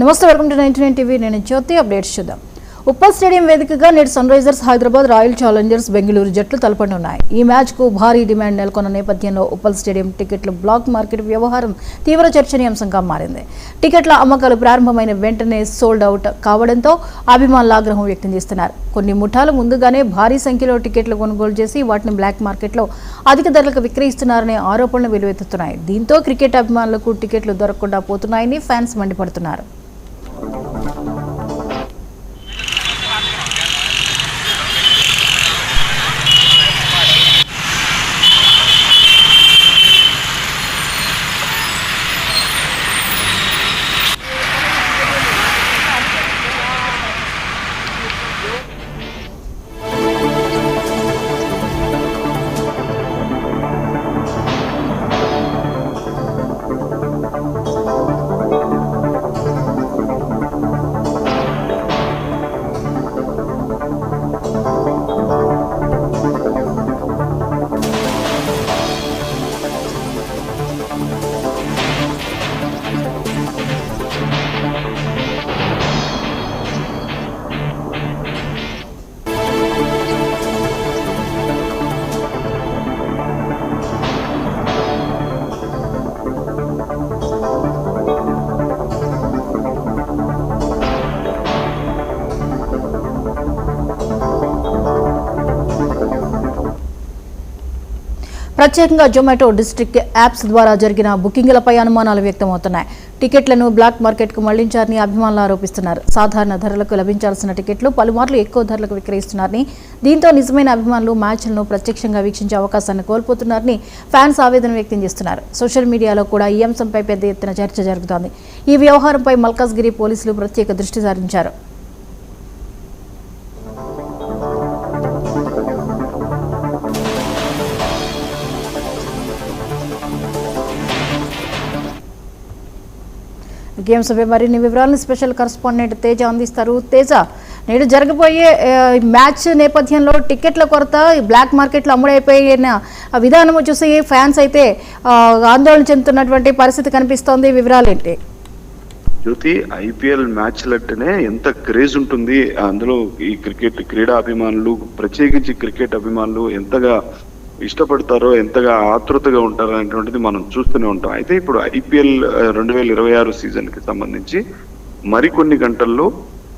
నమస్తే, welcome to 99 TV. నేను జ్యోతి. Updates చూద్దాం. ఉప్పల్ స్టేడియం వేదికగా నేడు Sunrisers Hyderabad, royal challengers Bengaluru జట్లు తలపడనున్నాయి. ఈ మ్యాచ్కు భారీ డిమాండ్ నెలకొన్న నేపథ్యంలో ఉప్పల్ స్టేడియం టికెట్ల బ్లాక్ మార్కెట్ వ్యవహారం తీవ్ర చర్చనీయాంశంగా మారింది. టికెట్ల అమ్మకాలు ప్రారంభమైన వెంటనే సోల్డ్ అవుట్ కావడంతో అభిమానులు ఆగ్రహం వ్యక్తం చేస్తున్నారు. కొన్ని ముఠాలు ముందుగానే భారీ సంఖ్యలో టికెట్లు కొనుగోలు చేసి వాటిని బ్లాక్ మార్కెట్లో అధిక ధరలకు విక్రయిస్తున్నారనే ఆరోపణలు వెలువెత్తుతున్నాయి. దీంతో క్రికెట్ అభిమానులకు టికెట్లు దొరకకుండా పోతున్నాయని ఫ్యాన్స్ మండిపడుతున్నారు. ప్రత్యేకంగా జొమాటో డిస్ట్రిక్ట్ యాప్స్ ద్వారా జరిగిన బుకింగ్లపై అనుమానాలు వ్యక్తమవుతున్నాయి. టికెట్లను బ్లాక్ మార్కెట్కు మళ్లించారని అభిమానులు ఆరోపిస్తున్నారు. సాధారణ ధరలకు లభించాల్సిన టికెట్లు పలుమార్లు ఎక్కువ ధరలకు విక్రయిస్తున్నారని, దీంతో నిజమైన అభిమానులు మ్యాచ్లను ప్రత్యక్షంగా వీక్షించే అవకాశాన్ని కోల్పోతున్నారని ఫ్యాన్స్ ఆవేదన వ్యక్తం చేస్తున్నారు. సోషల్ మీడియాలో కూడా ఈ అంశంపై పెద్ద ఎత్తున చర్చ జరుగుతోంది. ఈ వ్యవహారంపై మల్కాజ్గిరి పోలీసులు ప్రత్యేక దృష్టి సారించారు. గేమ్స్ పై మరిన్ని వివరాలను స్పెషల్ కరెస్పాండెంట్ తేజ అందిస్తారు. తేజ, నేడు జరగబోయే మ్యాచ్ నేపథ్యంలో టికెట్ల కొరత, బ్లాక్ మార్కెట్లో అమ్ముడైపోయిన విధానం చూసి ఫ్యాన్స్ అయితే ఆందోళన చెందుతున్నటువంటి పరిస్థితి కనిపిస్తోంది. వివరాలు ఏంటి? జ్యోతి, ఐపీఎల్ మ్యాచ్లంటేనే ఎంత క్రేజ్ ఉంటుంది. అందులో ఈ క్రీడా అభిమానులు, ప్రత్యేకించి క్రికెట్ అభిమానులు ఎంతగా ఇష్టపడతారో, ఎంతగా ఆతృతగా ఉంటారో అనేటువంటిది మనం చూస్తూనే ఉంటాం. అయితే ఇప్పుడు ఐపీఎల్ 2026 సీజన్ కి సంబంధించి మరికొన్ని గంటల్లో,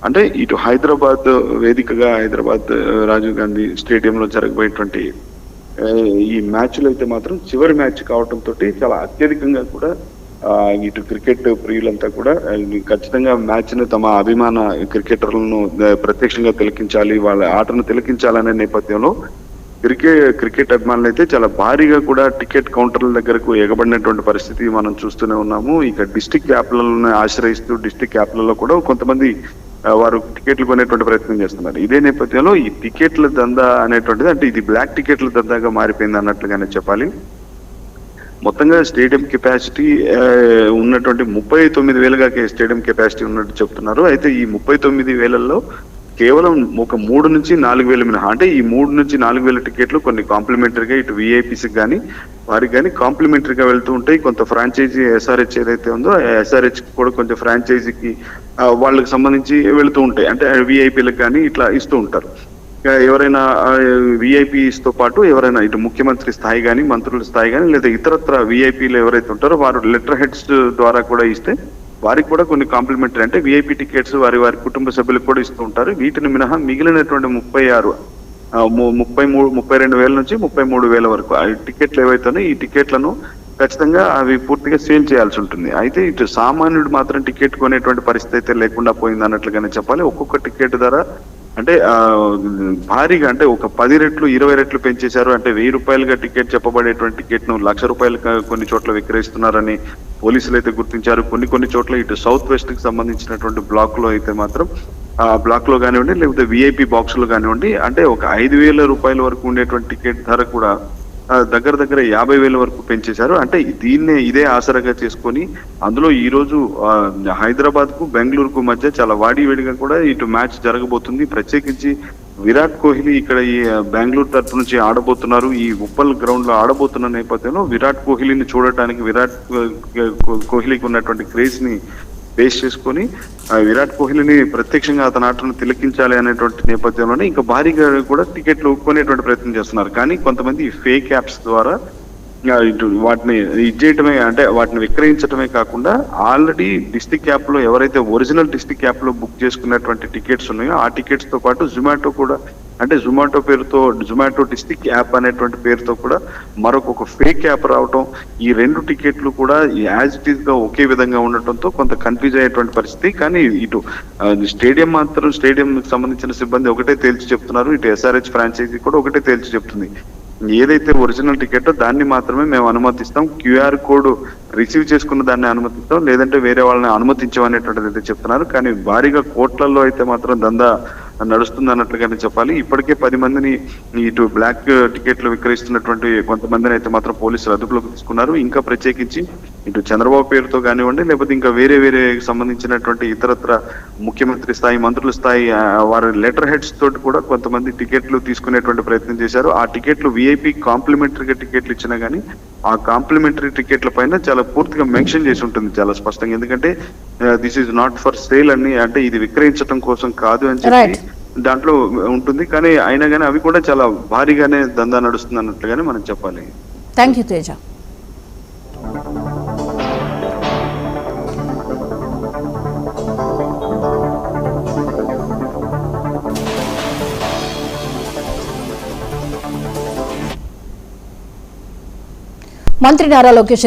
అంటే ఇటు హైదరాబాద్ వేదికగా హైదరాబాద్ రాజీవ్ గాంధీ స్టేడియంలో జరగబోయేటువంటి ఈ మ్యాచ్లు అయితే మాత్రం చివరి మ్యాచ్ కావడంతో చాలా అత్యధికంగా కూడా ఇటు క్రికెట్ ప్రియులంతా కూడా ఖచ్చితంగా మ్యాచ్ ను తమ అభిమాన క్రికెటర్లను ప్రత్యక్షంగా తిలకించాలి, వాళ్ళ ఆటను తిలకించాలనే నేపథ్యంలో క్రికెట్ అభిమానులు అయితే చాలా భారీగా కూడా టికెట్ కౌంటర్ల దగ్గరకు ఎగబడినటువంటి పరిస్థితి మనం చూస్తూనే ఉన్నాము. ఇక డిస్టిక్ యాప్లను ఆశ్రయిస్తూ డిస్టిక్ యాప్లలో కూడా కొంతమంది వారు టికెట్లు కొనేటువంటి ప్రయత్నం చేస్తున్నారు. ఇదే నేపథ్యంలో ఈ టికెట్ల దందా అనేటువంటిది, అంటే ఇది బ్లాక్ టికెట్ల దందాగా మారిపోయింది అన్నట్లుగానే చెప్పాలి. మొత్తంగా స్టేడియం కెపాసిటీ ఉన్నటువంటి 39,000గా స్టేడియం కెపాసిటీ ఉన్నట్టు చెప్తున్నారు. అయితే ఈ 39,000లో కేవలం ఒక 3 నుంచి 4,000 మినహా, అంటే ఈ 3 నుంచి 4,000 టికెట్లు కొన్ని కాంప్లిమెంటరీగా ఇటు విఐపీస్కి కానీ వారికి కానీ కాంప్లిమెంటరీగా వెళ్తూ ఉంటాయి. కొంత ఫ్రాంచైజీ ఎస్ఆర్హెచ్ ఏదైతే ఉందో ఎస్ఆర్హెచ్ కూడా కొంచెం ఫ్రాంచైజీకి వాళ్ళకి సంబంధించి వెళుతూ ఉంటాయి. అంటే విఐపీలకు కానీ ఇట్లా ఇస్తూ ఉంటారు. ఎవరైనా విఐపీస్తో పాటు ఎవరైనా ఇటు ముఖ్యమంత్రి స్థాయి కానీ, మంత్రుల స్థాయి కానీ, లేదా ఇతరత్ర విఐపీలు ఎవరైతే ఉంటారో వారు లెటర్ హెడ్స్ ద్వారా కూడా ఇస్తే వారికి కూడా కొన్ని కాంప్లిమెంటరీ, అంటే విఐపీ టికెట్స్ వారి కుటుంబ సభ్యులకు కూడా ఇస్తూ ఉంటారు. వీటిని మినహా మిగిలినటువంటి 32,000 నుంచి 33,000 వరకు టికెట్లు ఏవైతున్నాయో ఈ టికెట్లను ఖచ్చితంగా అవి పూర్తిగా సేల్ చేయాల్సి ఉంటుంది. అయితే ఇటు సామాన్యుడు మాత్రం టికెట్ కొనేటువంటి పరిస్థితి అయితే లేకుండా పోయింది అన్నట్లుగానే చెప్పాలి. ఒక్కొక్క టికెట్ ధర అంటే భారీగా, అంటే ఒక 10 రెట్లు 20 రెట్లు పెంచేశారు. అంటే 1,000 రూపాయలుగా టికెట్ చెప్పబడేటువంటి టికెట్ ను 1,00,000 రూపాయలుగా కొన్ని చోట్ల విక్రయిస్తున్నారని పోలీసులు అయితే గుర్తించారు. కొన్ని చోట్ల ఇటు సౌత్ వెస్ట్ కి సంబంధించినటువంటి బ్లాక్ లో అయితే మాత్రం ఆ బ్లాక్ లో కానివ్వండి, లేకపోతే విఐపి బాక్స్ లో కానివ్వండి, అంటే ఒక 5,000 రూపాయల వరకు ఉండేటువంటి టికెట్ ధర కూడా దగ్గర 50,000 వరకు పెంచేశారు. అంటే ఇదే ఆసరాగా చేసుకొని అందులో ఈ రోజు హైదరాబాద్ కు బెంగళూరుకు మధ్య చాలా వాడివేడిగా కూడా ఇటు మ్యాచ్ జరగబోతుంది. ప్రత్యేకించి విరాట్ కోహ్లీ ఇక్కడ ఈ బెంగళూరు తరపు నుంచి ఆడబోతున్నారు. ఈ ఉప్పల్ గ్రౌండ్ లో ఆడబోతున్న నేపథ్యంలో విరాట్ కోహ్లీని చూడటానికి, విరాట్ కోహ్లీకి ఉన్నటువంటి క్రేజ్ ని బేస్ చేసుకొని విరాట్ కోహ్లీని ప్రత్యక్షంగా అతని ఆటను తిలకించాలి అనేటువంటి నేపథ్యంలోనే ఇంకా భారీగా కూడా టికెట్లు కొనేటువంటి ప్రయత్నం చేస్తున్నారు. కానీ కొంతమంది ఫేక్ యాప్స్ ద్వారా ఇటు వాటిని ఇచ్చేయటమే, అంటే వాటిని విక్రయించడమే కాకుండా ఆల్రెడీ డిస్ట్రిక్ట్ యాప్ లో ఎవరైతే ఒరిజినల్ డిస్ట్రిక్ట్ యాప్ లో బుక్ చేసుకున్నటువంటి టికెట్స్ ఉన్నాయో ఆ టికెట్స్ తో పాటు జొమాటో కూడా, అంటే జొమాటో పేరుతో జొమాటో డిస్ట్రిక్ట్ యాప్ అనేటువంటి పేరుతో కూడా మరొక ఫేక్ యాప్ రావటం, ఈ 2 టికెట్లు కూడా యాజ్ ఇట్ ఈస్ గా ఒకే విధంగా ఉండటంతో కొంత కన్ఫ్యూజ్ అయ్యేటువంటి పరిస్థితి. కానీ ఇటు స్టేడియం సంబంధించిన సిబ్బంది ఒకటే తేల్చి చెప్తున్నారు, ఇటు SRH ఫ్రాంచైజీ కూడా ఒకటే తేల్చి చెప్తుంది, ఏదైతే ఒరిజినల్ టికెట్ దాన్ని మాత్రమే మేము అనుమతిస్తాం, QR కోడ్ రిసీవ్ చేసుకున్న దాన్ని అనుమతిస్తాం, లేదంటే వేరే వాళ్ళని అనుమతించమనేటువంటిది అయితే చెప్తున్నారు. కానీ భారీగా కోట్లలో అయితే మాత్రం దందా నడుస్తుంది అన్నట్లుగానే చెప్పాలి. ఇప్పటికే 10 మందిని ఇటు బ్లాక్ టికెట్లు విక్రయిస్తున్నటువంటి కొంతమందిని అయితే మాత్రం పోలీసులు అదుపులోకి తీసుకున్నారు. ఇంకా ప్రత్యేకించి ఇటు చంద్రబాబు పేరుతో కానివ్వండి, లేకపోతే ఇంకా వేరే సంబంధించినటువంటి ఇతరత్ర ముఖ్యమంత్రి స్థాయి, మంత్రుల స్థాయి వారి లెటర్ హెడ్స్ తోటి కూడా కొంతమంది టికెట్లు తీసుకునేటువంటి ప్రయత్నం చేశారు. ఆ టికెట్లు VIP కాంప్లిమెంటరీగా టికెట్లు ఇచ్చినా గానీ ఆ కాంప్లిమెంటరీ టికెట్ల పైన చాలా పూర్తిగా మెన్షన్ చేసి ఉంటుంది చాలా స్పష్టంగా. ఎందుకంటే this is not for sale అని, అంటే ఇది విక్రయించడం కోసం కాదు అని చెప్పి దాంట్లో ఉంటుంది. కానీ అయినా కానీ అవి కూడా చాలా భారీగానే దందా నడుస్తుంది అన్నట్లుగానే మనం చెప్పాలి. Thank you Teja. మంత్రి నారా లోకేష్